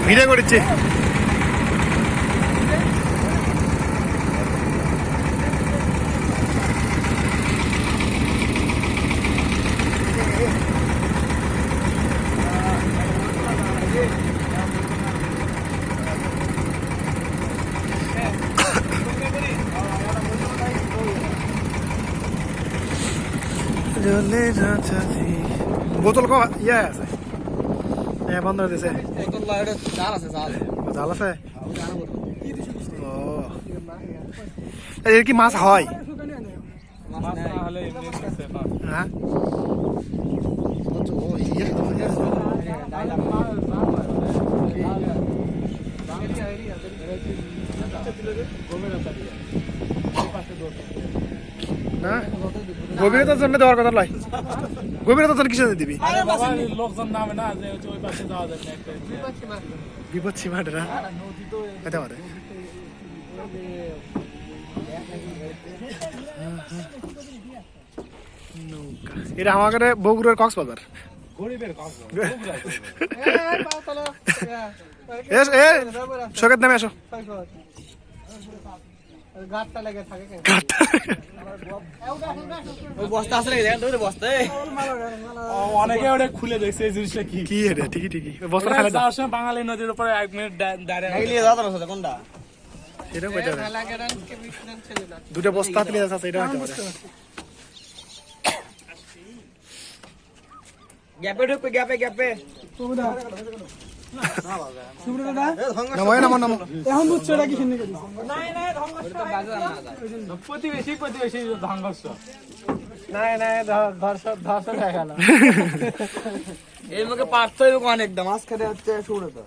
video করছে বোতল ইয়ে আছে বন্ধ হয়ে দিছে জাল আছে ও এর কি মাছ হয় হ্যাঁ না গভীরতার জন্য দেওয়ার কথা নয় গভীরতার জন্য কিসে দিবি লোকজন নামে না যে ওই পাশে যাওয়া যাবে বিপদ সীমাটা না এটা পারে এটা আমাদের বগুড়ার কক্সবাজার শোকের নামে আসো অনেকে ওটা খুলে দেখছে এই জিনিসটা কি কি এটা ঠিকই ঠিকই বস্তা খালি যাওয়ার সময় বাঙালি নদীর উপরে 1 মিনিট দাঁড়িয়ে কোনটা এটা কইতে হবে দুটো বস্তা তুলে আছে এটা হতে পারে গ্যাপে ঢুকবে গ্যাপে নামো এখন বুঝছো এটা কি শুনে করিস প্রতিবেশী সংঘর্ষ ধর্ষণ দেখা গেল এর মধ্যে পার্থক্য অনেক দাম আজ খেতে হচ্ছে শুরু তো